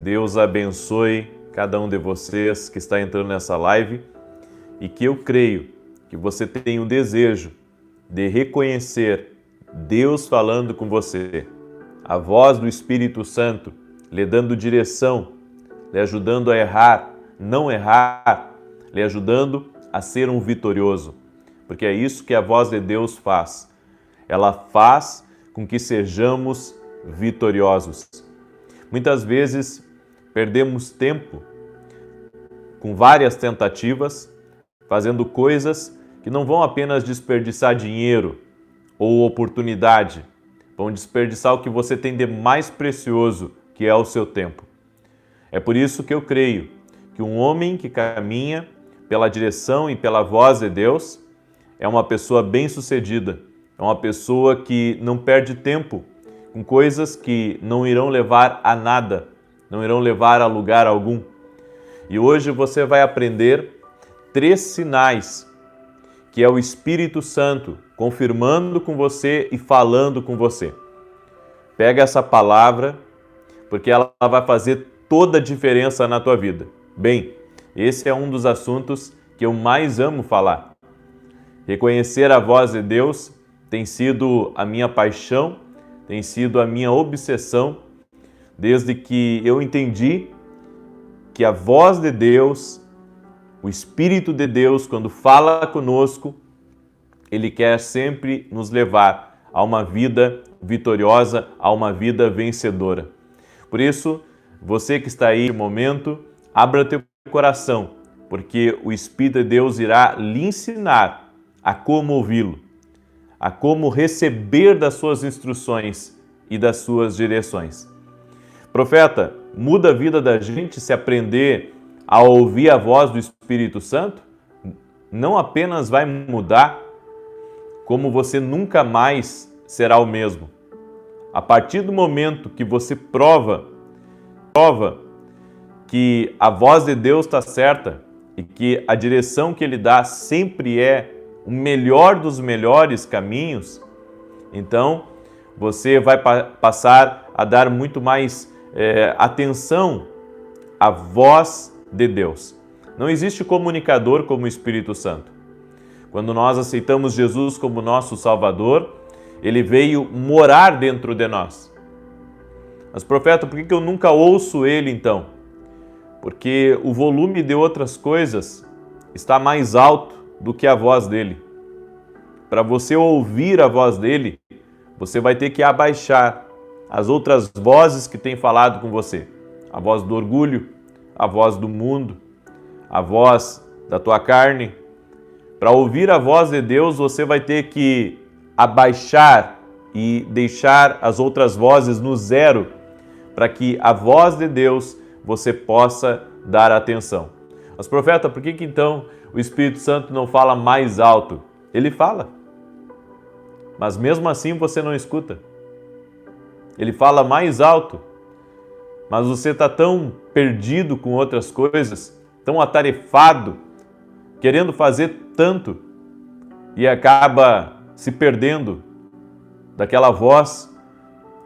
Deus abençoe cada um de vocês que está entrando nessa live e que eu creio que você tem o desejo de reconhecer Deus falando com você, a voz do Espírito Santo lhe dando direção, lhe ajudando a não errar, lhe ajudando a ser um vitorioso, porque é isso que a voz de Deus faz. Ela faz com que sejamos vitoriosos. Muitas vezes perdemos tempo com várias tentativas, fazendo coisas que não vão apenas desperdiçar dinheiro ou oportunidade, vão desperdiçar o que você tem de mais precioso, que é o seu tempo. É por isso que eu creio que um homem que caminha pela direção e pela voz de Deus é uma pessoa bem-sucedida, é uma pessoa que não perde tempo com coisas que não irão levar a nada, não irão levar a lugar algum. E hoje você vai aprender 3 sinais que é o Espírito Santo confirmando com você e falando com você. Pega essa palavra, porque ela vai fazer toda a diferença na tua vida. Bem, esse é um dos assuntos que eu mais amo falar. Reconhecer a voz de Deus tem sido a minha paixão, tem sido a minha obsessão, desde que eu entendi que a voz de Deus, o Espírito de Deus, quando fala conosco, Ele quer sempre nos levar a uma vida vitoriosa, a uma vida vencedora. Por isso, você que está aí no momento, abra teu coração, porque o Espírito de Deus irá lhe ensinar a como ouvi-lo, a como receber das suas instruções e das suas direções. Profeta, muda a vida da gente se aprender a ouvir a voz do Espírito Santo? Não apenas vai mudar, como você nunca mais será o mesmo. A partir do momento que você prova que a voz de Deus está certa e que a direção que Ele dá sempre é o melhor dos melhores caminhos, então você vai passar a dar muito mais atenção à voz de Deus. Não existe comunicador como o Espírito Santo. Quando nós aceitamos Jesus como nosso Salvador, Ele veio morar dentro de nós. Mas, profeta, por que eu nunca ouço Ele então? Porque o volume de outras coisas está mais alto do que a voz dele. Para você ouvir a voz dele, você vai ter que abaixar as outras vozes que têm falado com você. A voz do orgulho, a voz do mundo, a voz da tua carne. Para ouvir a voz de Deus, você vai ter que abaixar e deixar as outras vozes no zero, para que a voz de Deus você possa dar atenção. Mas, profeta, por que então o Espírito Santo não fala mais alto? Ele fala, mas mesmo assim você não escuta. Ele fala mais alto, mas você está tão perdido com outras coisas, tão atarefado, querendo fazer tanto e acaba se perdendo daquela voz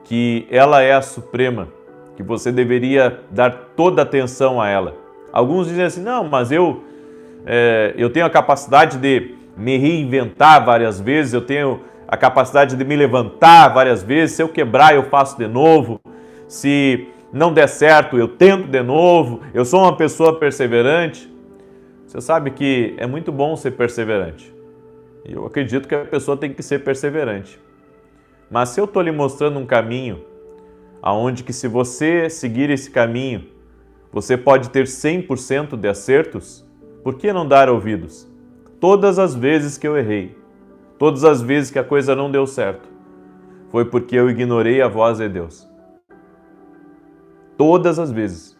que ela é a suprema, que você deveria dar toda atenção a ela. Alguns dizem assim, não, mas eu tenho a capacidade de me reinventar várias vezes, eu tenho a capacidade de me levantar várias vezes, se eu quebrar eu faço de novo, se não der certo eu tento de novo, eu sou uma pessoa perseverante. Você sabe que é muito bom ser perseverante. E eu acredito que a pessoa tem que ser perseverante. Mas se eu estou lhe mostrando um caminho, aonde que se você seguir esse caminho, você pode ter 100% de acertos, por que não dar ouvidos? Todas as vezes que eu errei, todas as vezes que a coisa não deu certo, foi porque eu ignorei a voz de Deus. Todas as vezes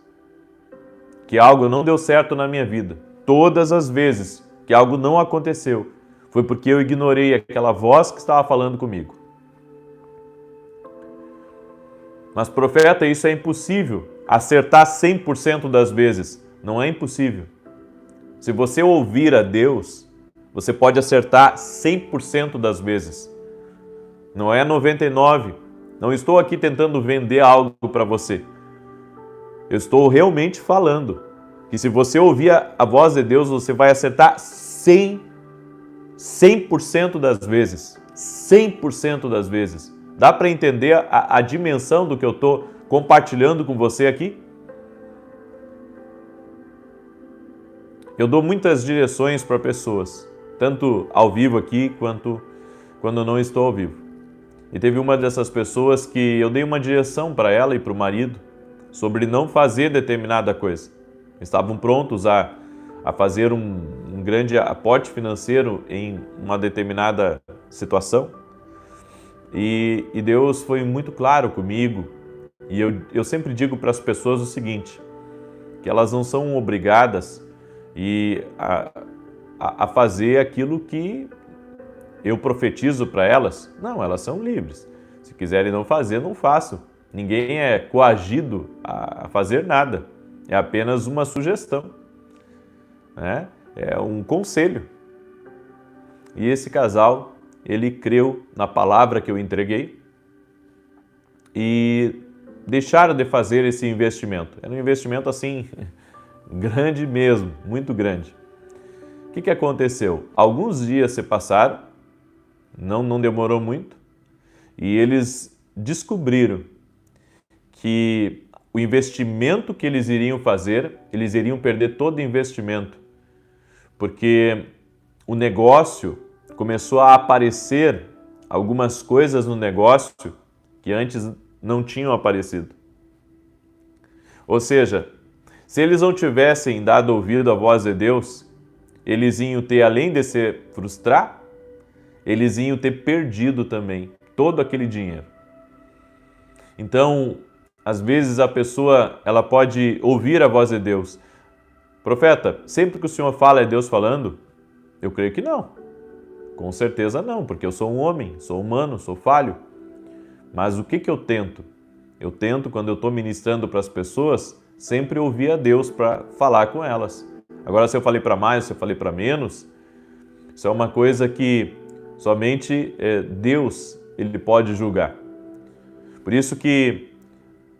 que algo não deu certo na minha vida, todas as vezes que algo não aconteceu, foi porque eu ignorei aquela voz que estava falando comigo. Mas, profeta, isso é impossível. Acertar 100% das vezes. Não é impossível. Se você ouvir a Deus, você pode acertar 100% das vezes. Não é 99%. Não estou aqui tentando vender algo para você. Eu estou realmente falando que se você ouvir a voz de Deus, você vai acertar 100% das vezes. 100% das vezes. Dá para entender a dimensão do que eu estou compartilhando com você aqui? Eu dou muitas direções para pessoas, tanto ao vivo aqui, quanto quando não estou ao vivo. E teve uma dessas pessoas que eu dei uma direção para ela e para o marido sobre não fazer determinada coisa. Estavam prontos a fazer um grande aporte financeiro em uma determinada situação. E Deus foi muito claro comigo. E eu sempre digo para as pessoas o seguinte, que elas não são obrigadas a fazer aquilo que eu profetizo para elas. Não, elas são livres. Se quiserem não fazer, não façam. Ninguém é coagido a fazer nada. É apenas uma sugestão, né? É um conselho. E esse casal, ele creu na palavra que eu entreguei e deixaram de fazer esse investimento. Era um investimento assim, grande mesmo, muito grande. O que aconteceu? Alguns dias se passaram, não demorou muito, e eles descobriram que o investimento que eles iriam fazer, eles iriam perder todo o investimento, porque o negócio começou a aparecer algumas coisas no negócio que antes não tinham aparecido. Ou seja, se eles não tivessem dado ouvido à voz de Deus, eles iam ter, além de se frustrar, eles iam ter perdido também todo aquele dinheiro. Então, às vezes a pessoa, ela pode ouvir a voz de Deus. Profeta, sempre que o Senhor fala é Deus falando? Eu creio que não. Com certeza não, porque eu sou um homem, sou humano, sou falho. Mas o que eu tento? Eu tento, quando eu estou ministrando para as pessoas, sempre ouvir a Deus para falar com elas. Agora, se eu falei para mais, se eu falei para menos, isso é uma coisa que somente Deus ele pode julgar. Por isso que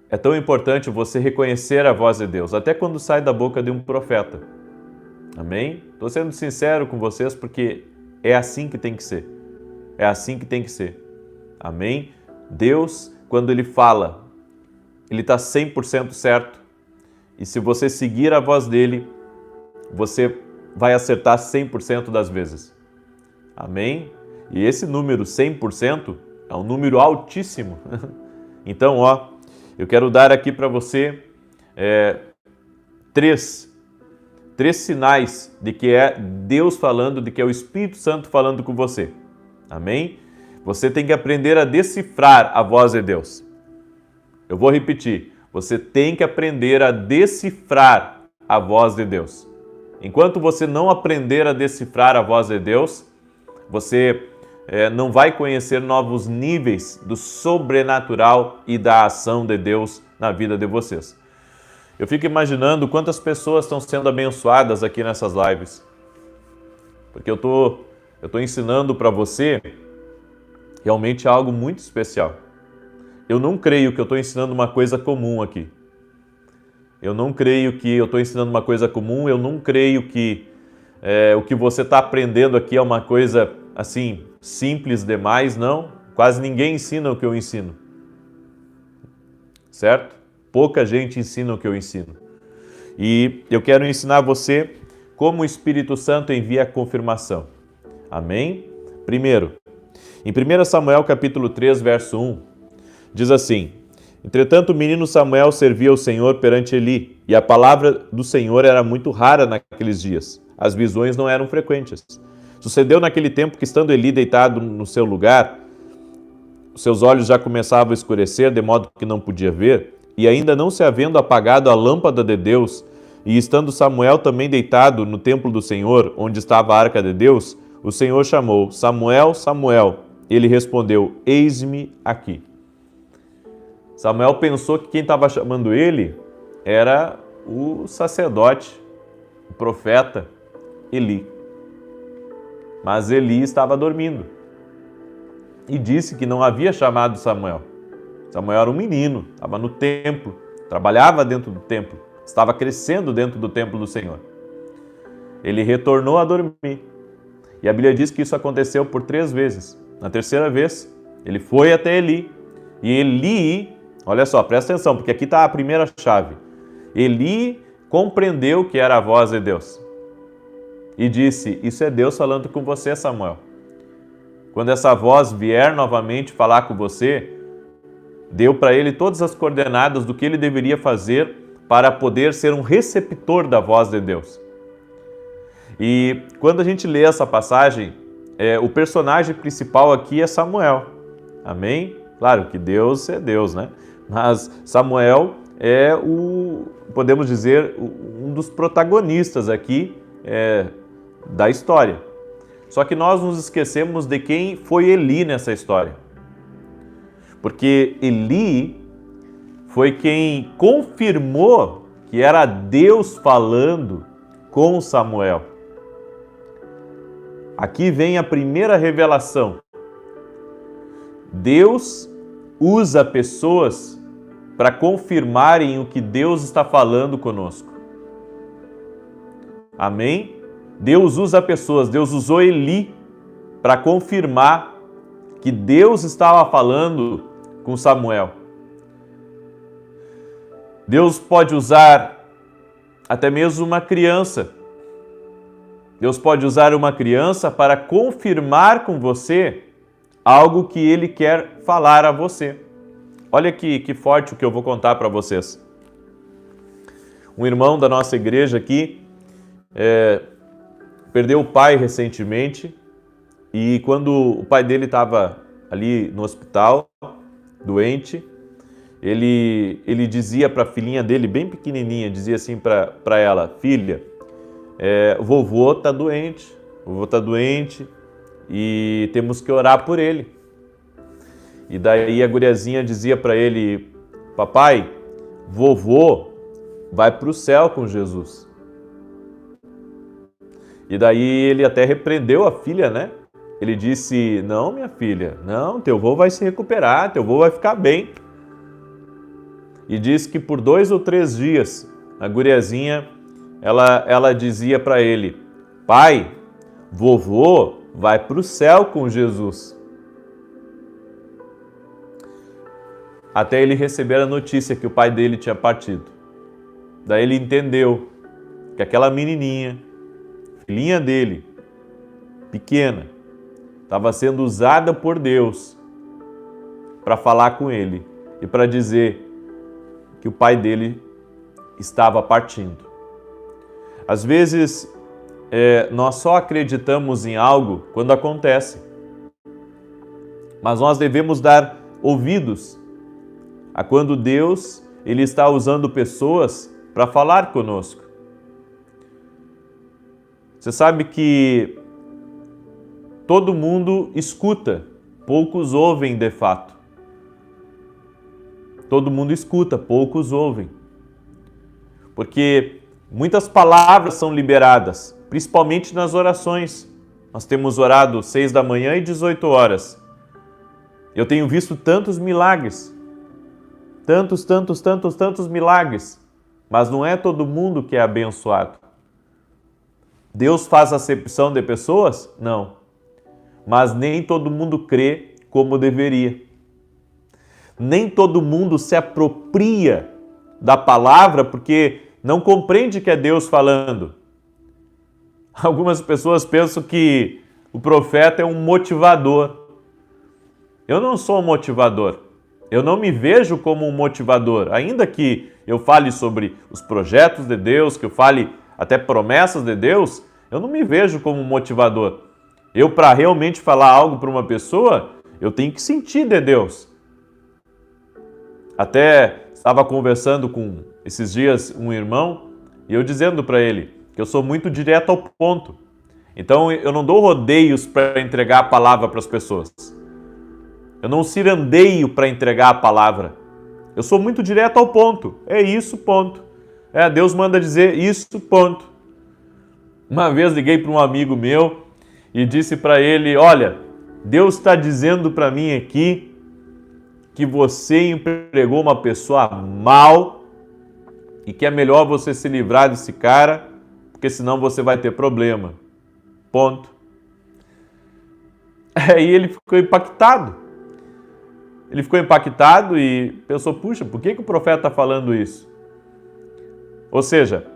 é tão importante você reconhecer a voz de Deus, até quando sai da boca de um profeta. Amém? Estou sendo sincero com vocês porque é assim que tem que ser. É assim que tem que ser. Amém? Deus, quando Ele fala, Ele está 100% certo. E se você seguir a voz dEle, você vai acertar 100% das vezes. Amém? E esse número 100% é um número altíssimo. Então, eu quero dar aqui para você três sinais de que é Deus falando, de que é o Espírito Santo falando com você. Amém? Você tem que aprender a decifrar a voz de Deus. Eu vou repetir. Você tem que aprender a decifrar a voz de Deus. Enquanto você não aprender a decifrar a voz de Deus, você não vai conhecer novos níveis do sobrenatural e da ação de Deus na vida de vocês. Eu fico imaginando quantas pessoas estão sendo abençoadas aqui nessas lives. Porque eu tô ensinando para você realmente algo muito especial. Eu não creio que eu estou ensinando uma coisa comum aqui. Eu não creio que eu estou ensinando uma coisa comum, eu não creio que o que você está aprendendo aqui é uma coisa assim, simples demais, não. Quase ninguém ensina o que eu ensino. Certo? Pouca gente ensina o que eu ensino. E eu quero ensinar você como o Espírito Santo envia a confirmação. Amém? Primeiro, em 1 Samuel capítulo 3, verso 1, diz assim: Entretanto, o menino Samuel servia ao Senhor perante Eli, e a palavra do Senhor era muito rara naqueles dias. As visões não eram frequentes. Sucedeu naquele tempo que, estando Eli deitado no seu lugar, os seus olhos já começavam a escurecer, de modo que não podia ver, e ainda não se havendo apagado a lâmpada de Deus, e estando Samuel também deitado no templo do Senhor, onde estava a arca de Deus, o Senhor chamou: Samuel, Samuel. Ele respondeu: Eis-me aqui. Samuel pensou que quem estava chamando ele era o sacerdote, o profeta Eli. Mas Eli estava dormindo e disse que não havia chamado Samuel. Samuel era um menino, estava no templo, trabalhava dentro do templo, estava crescendo dentro do templo do Senhor. Ele retornou a dormir. E a Bíblia diz que isso aconteceu por 3 vezes. Na terceira vez, ele foi até Eli. E Eli, olha só, presta atenção, porque aqui está a primeira chave. Eli compreendeu que era a voz de Deus. E disse, isso é Deus falando com você, Samuel. Quando essa voz vier novamente falar com você, deu para ele todas as coordenadas do que ele deveria fazer para poder ser um receptor da voz de Deus. E quando a gente lê essa passagem, o personagem principal aqui é Samuel. Amém? Claro que Deus é Deus, né? Mas Samuel é podemos dizer, um dos protagonistas aqui da história. Só que nós nos esquecemos de quem foi Eli nessa história. Porque Eli foi quem confirmou que era Deus falando com Samuel. Aqui vem a primeira revelação. Deus usa pessoas para confirmarem o que Deus está falando conosco. Amém? Deus usa pessoas, Deus usou Eli para confirmar que Deus estava falando com Samuel. Deus pode usar até mesmo uma criança. Deus pode usar uma criança para confirmar com você algo que Ele quer falar a você. Olha que forte o que eu vou contar para vocês. Um irmão da nossa igreja aqui perdeu o pai recentemente e quando o pai dele estava ali no hospital, doente, ele dizia para a filhinha dele, bem pequenininha, dizia assim para ela, filha, vovô está doente e temos que orar por ele. E daí a guriazinha dizia para ele, papai, vovô vai para o céu com Jesus. E daí ele até repreendeu a filha, né? Ele disse, não, minha filha, não, teu vô vai se recuperar, teu vô vai ficar bem. E disse que por 2 ou 3 dias, a guriazinha, ela dizia para ele, pai, vovô vai para o céu com Jesus. Até ele receber a notícia que o pai dele tinha partido. Daí ele entendeu que aquela menininha, filhinha dele, pequena, estava sendo usada por Deus para falar com ele e para dizer que o pai dele estava partindo. Às vezes, nós só acreditamos em algo quando acontece, mas nós devemos dar ouvidos a quando Deus ele está usando pessoas para falar conosco. Você sabe que todo mundo escuta, poucos ouvem de fato. Todo mundo escuta, poucos ouvem. Porque muitas palavras são liberadas, principalmente nas orações. Nós temos orado 6 da manhã e 18 horas. Eu tenho visto tantos milagres. Tantos milagres. Mas não é todo mundo que é abençoado. Deus faz acepção de pessoas? Não. Mas nem todo mundo crê como deveria. Nem todo mundo se apropria da palavra porque não compreende que é Deus falando. Algumas pessoas pensam que o profeta é um motivador. Eu não sou um motivador. Eu não me vejo como um motivador. Ainda que eu fale sobre os projetos de Deus, que eu fale até promessas de Deus, eu não me vejo como um motivador. Eu, para realmente falar algo para uma pessoa, eu tenho que sentir de Deus. Até estava conversando com, esses dias, um irmão, e eu dizendo para ele que eu sou muito direto ao ponto. Então, eu não dou rodeios para entregar a palavra para as pessoas. Eu não cirandeio para entregar a palavra. Eu sou muito direto ao ponto. É isso, ponto. Deus manda dizer isso, ponto. Uma vez liguei para um amigo meu e disse para ele, olha, Deus está dizendo para mim aqui que você empregou uma pessoa mal e que é melhor você se livrar desse cara, porque senão você vai ter problema. Ponto. Aí ele ficou impactado. Ele ficou impactado e pensou, puxa, por que o profeta está falando isso? Ou seja,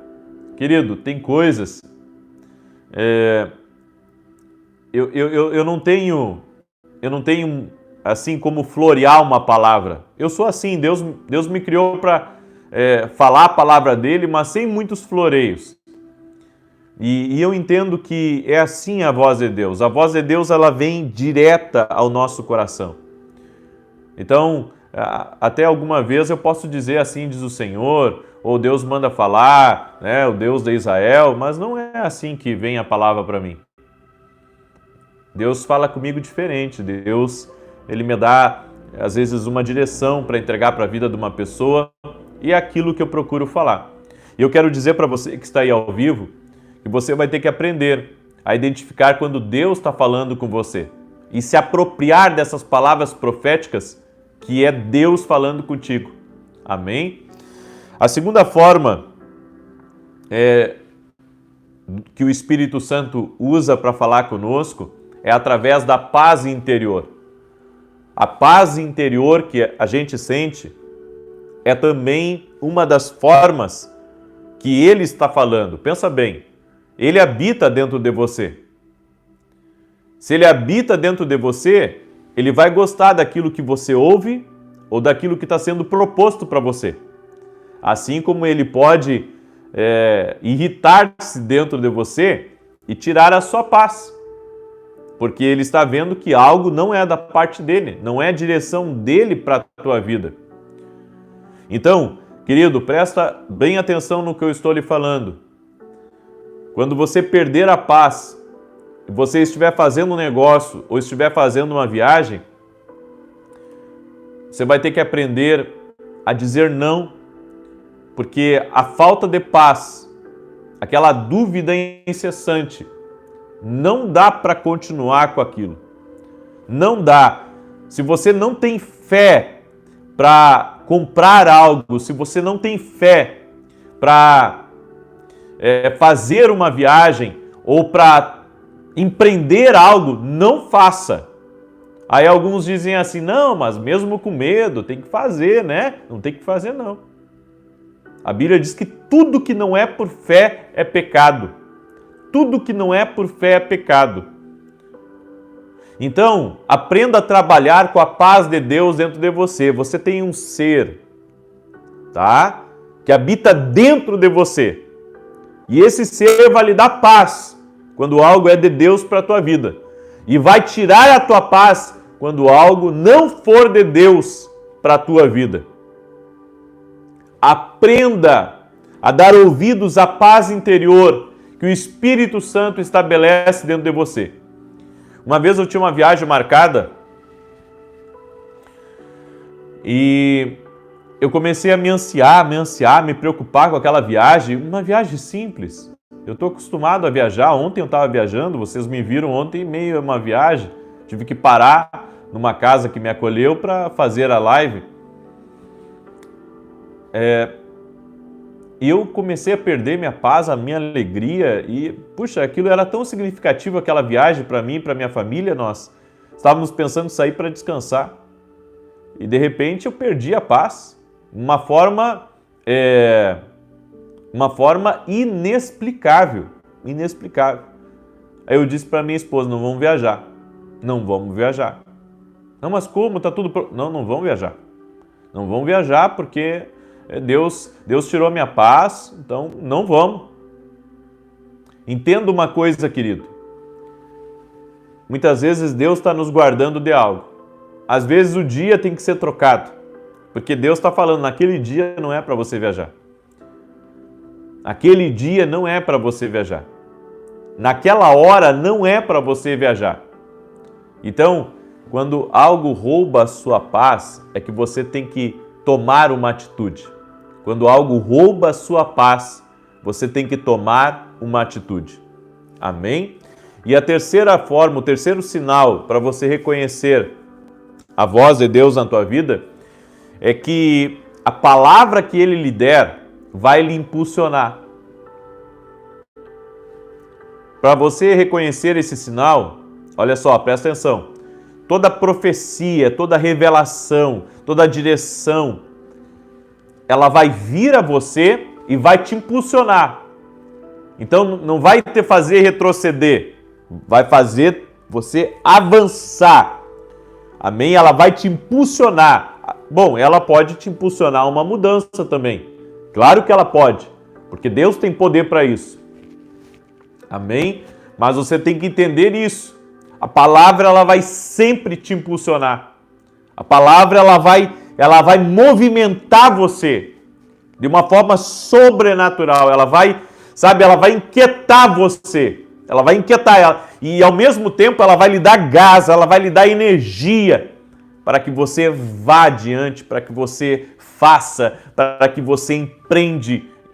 querido, tem coisas... Eu não tenho assim como florear uma palavra. Eu sou assim, Deus me criou para falar a palavra dele, mas sem muitos floreios. E eu entendo que é assim a voz de Deus. A voz de Deus, ela vem direta ao nosso coração. Então, até alguma vez eu posso dizer assim, diz o Senhor, ou Deus manda falar, né, o Deus de Israel, mas não é assim que vem a palavra para mim. Deus fala comigo diferente. Deus, ele me dá, às vezes, uma direção para entregar para a vida de uma pessoa e é aquilo que eu procuro falar. E eu quero dizer para você que está aí ao vivo que você vai ter que aprender a identificar quando Deus está falando com você e se apropriar dessas palavras proféticas que é Deus falando contigo. Amém? A segunda forma que o Espírito Santo usa para falar conosco é através da paz interior. A paz interior que a gente sente é também uma das formas que Ele está falando. Pensa bem, Ele habita dentro de você. Se Ele habita dentro de você, Ele vai gostar daquilo que você ouve ou daquilo que está sendo proposto para você. Assim como Ele pode irritar-se dentro de você e tirar a sua paz. Porque Ele está vendo que algo não é da parte dEle, não é a direção dEle para a tua vida. Então, querido, presta bem atenção no que eu estou lhe falando. Quando você perder a paz, e você estiver fazendo um negócio ou estiver fazendo uma viagem, você vai ter que aprender a dizer não, porque a falta de paz, aquela dúvida incessante, não dá para continuar com aquilo. Não dá. Se você não tem fé para comprar algo, se você não tem fé para fazer uma viagem ou para empreender algo, não faça. Aí alguns dizem assim, não, mas mesmo com medo, tem que fazer, né? Não tem que fazer, não. A Bíblia diz que tudo que não é por fé é pecado. Tudo que não é por fé é pecado. Então, aprenda a trabalhar com a paz de Deus dentro de você. Você tem um ser, tá? Que habita dentro de você. E esse ser vai lhe dar paz quando algo é de Deus para a tua vida. E vai tirar a tua paz quando algo não for de Deus para a tua vida. Aprenda a dar ouvidos à paz interior que o Espírito Santo estabelece dentro de você. Uma vez eu tinha uma viagem marcada e eu comecei a me me preocupar com aquela viagem, uma viagem simples. Eu estou acostumado a viajar, ontem eu estava viajando, vocês me viram ontem meio a uma viagem, tive que parar numa casa que me acolheu para fazer a live. E eu comecei a perder minha paz, a minha alegria e, puxa, aquilo era tão significativo, aquela viagem para mim e para minha família, nós estávamos pensando em sair para descansar. E de repente eu perdi a paz, uma forma inexplicável, inexplicável. Aí eu disse para minha esposa, não vamos viajar. Não vamos viajar. Não, mas como? Tá tudo... Não vamos viajar. Não vamos viajar porque... Deus tirou minha paz, então não vamos. Entenda uma coisa, querido. Muitas vezes Deus está nos guardando de algo. Às vezes o dia tem que ser trocado, porque Deus está falando, naquele dia não é para você viajar. Aquele dia não é para você viajar. Naquela hora não é para você viajar. Então, quando algo rouba a sua paz, é que você tem que tomar uma atitude. Quando algo rouba a sua paz, você tem que tomar uma atitude. Amém? E a terceira forma, o terceiro sinal para você reconhecer a voz de Deus na tua vida é que a palavra que Ele lhe der vai lhe impulsionar. Para você reconhecer esse sinal, olha só, presta atenção. Toda profecia, toda revelação, toda direção, ela vai vir a você e vai te impulsionar. Então não vai te fazer retroceder, vai fazer você avançar. Amém? Ela vai te impulsionar. Bom, ela pode te impulsionar a uma mudança também. Claro que ela pode, porque Deus tem poder para isso. Amém? Mas você tem que entender isso. A palavra ela vai sempre te impulsionar. A palavra ela vai movimentar você de uma forma sobrenatural. Ela vai, ela vai inquietar você. Ela vai inquietar ela e ao mesmo tempo ela vai lhe dar gás, ela vai lhe dar energia para que você vá adiante, para que você faça, para que você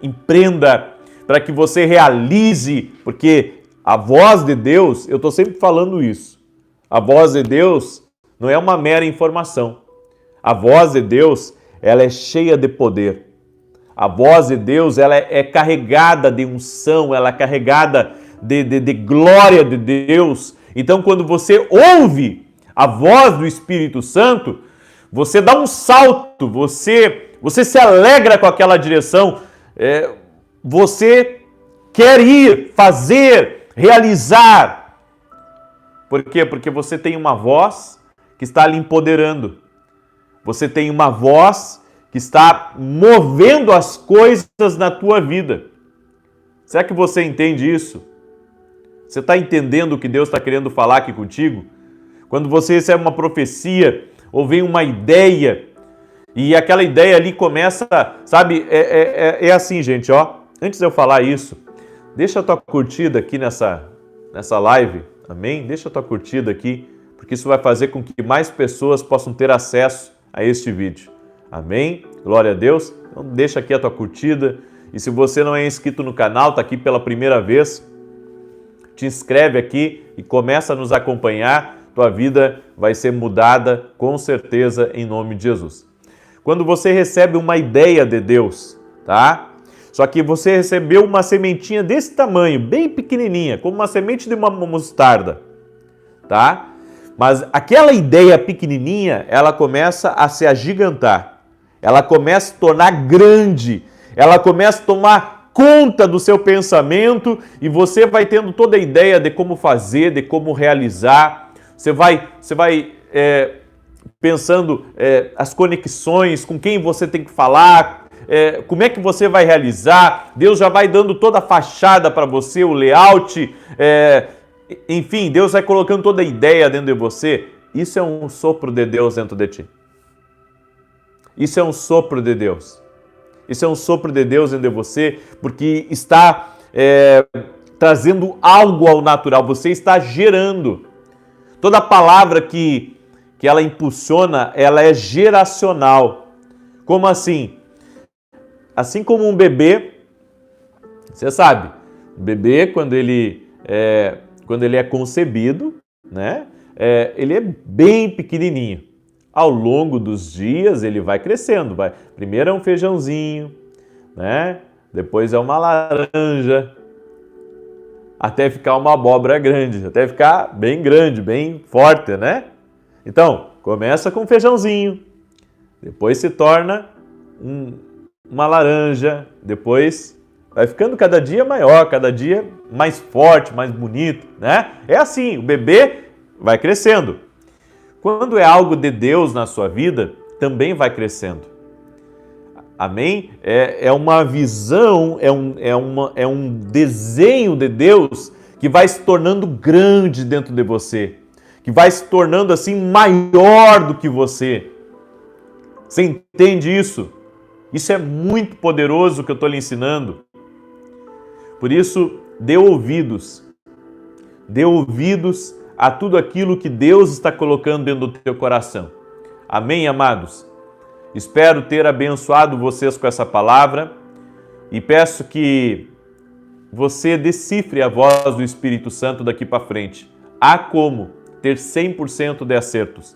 empreenda, para que você realize, porque a voz de Deus, eu estou sempre falando isso, a voz de Deus não é uma mera informação. A voz de Deus, ela é cheia de poder. A voz de Deus, ela é carregada de unção, ela é carregada de glória de Deus. Então, quando você ouve a voz do Espírito Santo, você dá um salto, você se alegra com aquela direção, você quer ir, fazer, realizar. Por quê? Porque você tem uma voz que está lhe empoderando. Você tem uma voz que está movendo as coisas na tua vida. Será que você entende isso? Você está entendendo o que Deus está querendo falar aqui contigo? Quando você recebe uma profecia ou vem uma ideia e aquela ideia ali começa, é assim, gente, ó. Antes de eu falar isso, deixa a tua curtida aqui nessa live, amém? Deixa a tua curtida aqui, porque isso vai fazer com que mais pessoas possam ter acesso a este vídeo. Amém? Glória a Deus. Então deixa aqui a tua curtida. E se você não é inscrito no canal, está aqui pela primeira vez, te inscreve aqui e começa a nos acompanhar. Tua vida vai ser mudada com certeza em nome de Jesus. Quando você recebe uma ideia de Deus, tá? Só que você recebeu uma sementinha desse tamanho, bem pequenininha, como uma semente de uma mostarda, tá? Mas aquela ideia pequenininha, ela começa a se agigantar. Ela começa a se tornar grande. Ela começa a tomar conta do seu pensamento e você vai tendo toda a ideia de como fazer, de como realizar. Você vai pensando as conexões, com quem você tem que falar, como é que você vai realizar. Deus já vai dando toda a fachada para você, o layout, enfim, Deus vai colocando toda a ideia dentro de você. Isso é um sopro de Deus dentro de ti. Isso é um sopro de Deus. Isso é um sopro de Deus dentro de você, porque está trazendo algo ao natural. Você está gerando. Toda palavra que ela impulsiona, ela é geracional. Como assim? Assim como um bebê, você sabe, o bebê quando ele é concebido, né? Ele é bem pequenininho. Ao longo dos dias ele vai crescendo. Primeiro é um feijãozinho, né? Depois é uma laranja, até ficar uma abóbora grande, até ficar bem grande, bem forte, né? Então, começa com um feijãozinho, depois se torna uma laranja, depois vai ficando cada dia maior, cada dia mais forte, mais bonito, né? É assim, o bebê vai crescendo. Quando é algo de Deus na sua vida, também vai crescendo. Amém? É uma visão, é um desenho de Deus que vai se tornando grande dentro de você, que vai se tornando assim maior do que você. Você entende isso? Isso é muito poderoso que eu estou lhe ensinando. Por isso, dê ouvidos a tudo aquilo que Deus está colocando dentro do teu coração. Amém, amados? Espero ter abençoado vocês com essa palavra e peço que você decifre a voz do Espírito Santo daqui para frente. Há como ter 100% de acertos.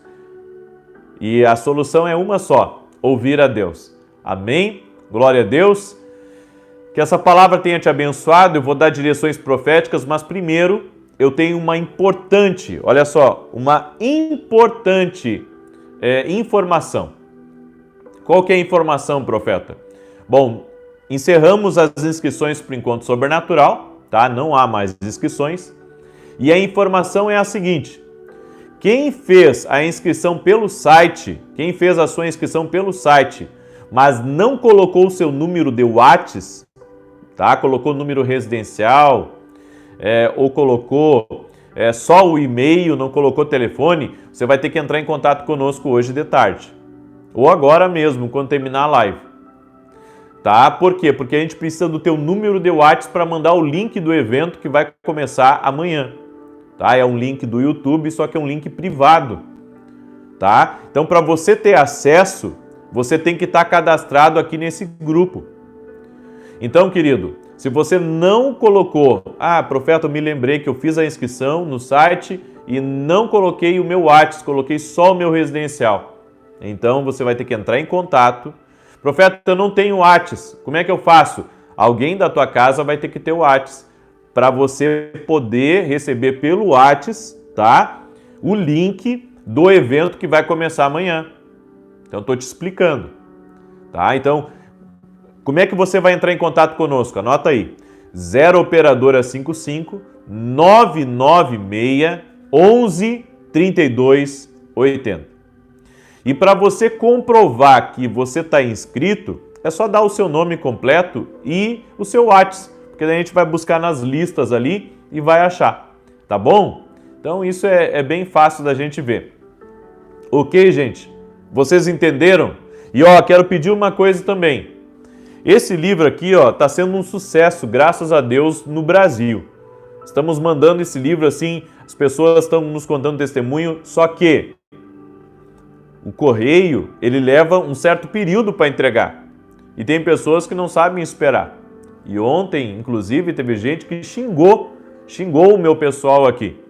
E a solução é uma só: ouvir a Deus. Amém? Glória a Deus. Que essa palavra tenha te abençoado. Eu vou dar direções proféticas, mas primeiro eu tenho uma importante, olha só, uma importante informação. Qual que é a informação, profeta? Bom, encerramos as inscrições para o Encontro Sobrenatural, tá? Não há mais inscrições. E a informação é a seguinte: quem fez a inscrição pelo site, quem fez a sua inscrição pelo site, mas não colocou o seu número de WhatsApp, tá? Colocou o número residencial, ou colocou só o e-mail, não colocou telefone, você vai ter que entrar em contato conosco hoje de tarde. Ou agora mesmo, quando terminar a live. Tá? Por quê? Porque a gente precisa do teu número de WhatsApp para mandar o link do evento que vai começar amanhã. Tá? É um link do YouTube, só que é um link privado. Tá? Então, para você ter acesso, você tem que estar cadastrado aqui nesse grupo. Então, querido, se você não colocou, profeta, eu me lembrei que eu fiz a inscrição no site e não coloquei o meu WhatsApp, coloquei só o meu residencial. Então, você vai ter que entrar em contato. Profeta, eu não tenho WhatsApp, como é que eu faço? Alguém da tua casa vai ter que ter o WhatsApp para você poder receber pelo WhatsApp, tá? O link do evento que vai começar amanhã. Então, estou te explicando, tá? Então, como é que você vai entrar em contato conosco? Anota aí, 0 operadora 55 996 11 32 80. E para você comprovar que você está inscrito, é só dar o seu nome completo e o seu WhatsApp, porque daí a gente vai buscar nas listas ali e vai achar, tá bom? Então isso é bem fácil da gente ver. Ok, gente? Vocês entenderam? E quero pedir uma coisa também. Esse livro aqui, está sendo um sucesso, graças a Deus, no Brasil. Estamos mandando esse livro assim, as pessoas estão nos contando testemunho, só que o correio, ele leva um certo período para entregar. E tem pessoas que não sabem esperar. E ontem, inclusive, teve gente que xingou o meu pessoal aqui.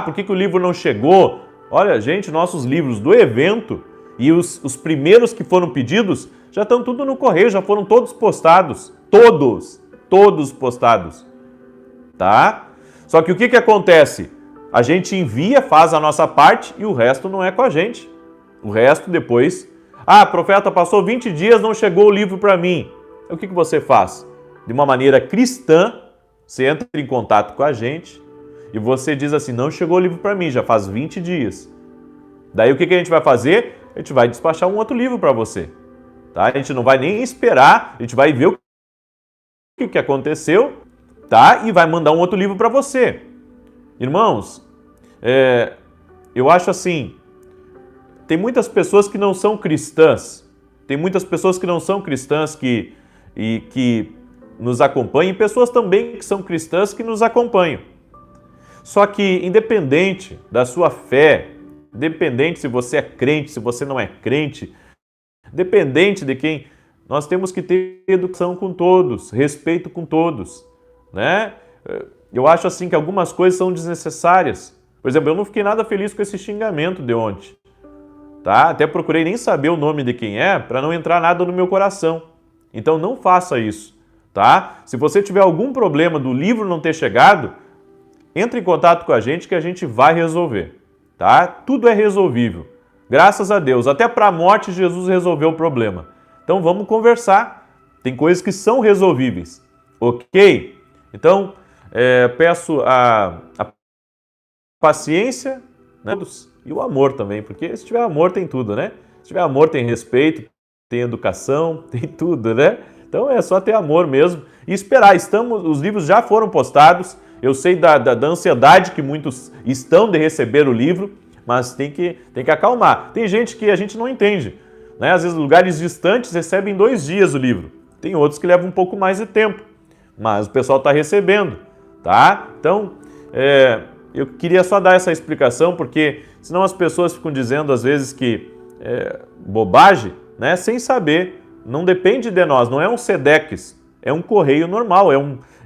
Por que o livro não chegou? Olha, gente, nossos livros do evento e os primeiros que foram pedidos já estão tudo no correio, já foram todos postados. Todos postados. Tá? Só que o que acontece? A gente envia, faz a nossa parte e o resto não é com a gente. O resto depois... profeta, passou 20 dias, não chegou o livro para mim. O que você faz? De uma maneira cristã, você entra em contato com a gente e você diz assim, não chegou o livro para mim, já faz 20 dias. Daí o que a gente vai fazer? A gente vai despachar um outro livro para você. Tá? A gente não vai nem esperar, a gente vai ver o que aconteceu, tá? E vai mandar um outro livro para você. Irmãos, eu acho assim... Tem muitas pessoas que não são cristãs, que nos acompanham, e pessoas também que são cristãs que nos acompanham. Só que, independente da sua fé, independente se você é crente, se você não é crente, dependente de quem, nós temos que ter educação com todos, respeito com todos, né? Eu acho assim que algumas coisas são desnecessárias. Por exemplo, eu não fiquei nada feliz com esse xingamento de ontem. Tá? Até procurei nem saber o nome de quem é, para não entrar nada no meu coração. Então não faça isso, tá? Se você tiver algum problema do livro não ter chegado, entre em contato com a gente que a gente vai resolver, tá? Tudo é resolvível. Graças a Deus, até para a morte Jesus resolveu o problema. Então vamos conversar. Tem coisas que são resolvíveis, ok? Então peço a paciência, né? E o amor também, porque se tiver amor tem tudo, né? Se tiver amor tem respeito, tem educação, tem tudo, né? Então é só ter amor mesmo e esperar. Os livros já foram postados, eu sei da ansiedade que muitos estão de receber o livro, mas tem que acalmar. Tem gente que a gente não entende, né? Às vezes lugares distantes recebem 2 dias o livro, tem outros que levam um pouco mais de tempo, mas o pessoal está recebendo, tá? Então, eu queria só dar essa explicação, porque senão as pessoas ficam dizendo às vezes que bobagem, né? Sem saber, não depende de nós, não é um Sedex, é um correio normal,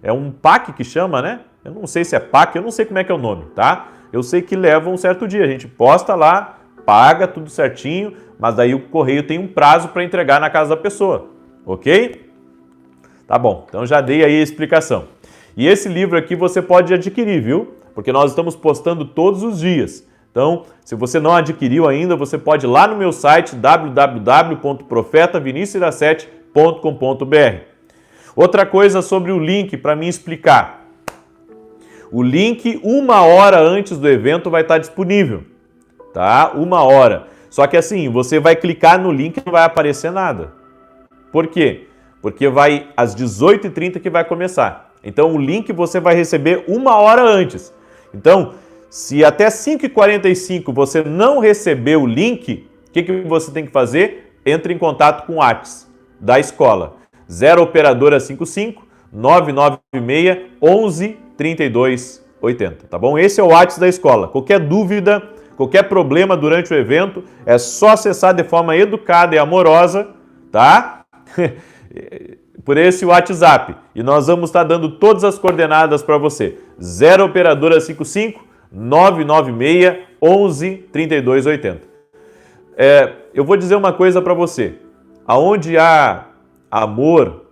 é um PAC que chama, né? Eu não sei se é PAC, eu não sei como é que é o nome, tá? Eu sei que leva um certo dia, a gente posta lá, paga tudo certinho, mas daí o correio tem um prazo para entregar na casa da pessoa, ok? Tá bom, então já dei aí a explicação. E esse livro aqui você pode adquirir, viu? Porque nós estamos postando todos os dias. Então, se você não adquiriu ainda, você pode ir lá no meu site www.profetavinicius17.com.br. Outra coisa sobre o link para me explicar. O link 1 hora antes do evento vai estar disponível, tá? 1 hora. Só que assim, você vai clicar no link e não vai aparecer nada. Por quê? Porque vai às 18h30 que vai começar. Então o link você vai receber 1 hora antes. Então, se até 5h45 você não receber o link, o que você tem que fazer? Entre em contato com o WhatsApp da escola. 0 operadora 55 996 11 32 80, tá bom? Esse é o WhatsApp da escola. Qualquer dúvida, qualquer problema durante o evento, é só acessar de forma educada e amorosa, tá? Por esse WhatsApp. E nós vamos estar dando todas as coordenadas para você. 0 operadora 55 996 11 32 80. Eu vou dizer uma coisa para você. Aonde há amor,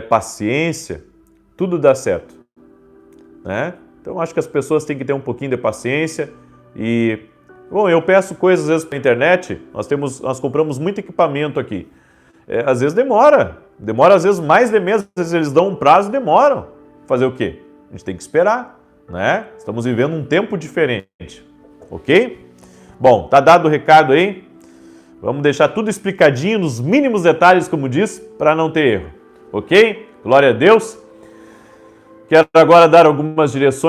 paciência, tudo dá certo, né? Então acho que as pessoas têm que ter um pouquinho de paciência e, bom, eu peço coisas às vezes pela internet. Nós compramos muito equipamento aqui. Às vezes demora às vezes mais de mês, às vezes eles dão um prazo e demoram. Fazer o quê? A gente tem que esperar, né? Estamos vivendo um tempo diferente, ok? Bom, tá dado o recado aí. Vamos deixar tudo explicadinho, nos mínimos detalhes, como diz, para não ter erro, ok? Glória a Deus. Quero agora dar algumas direções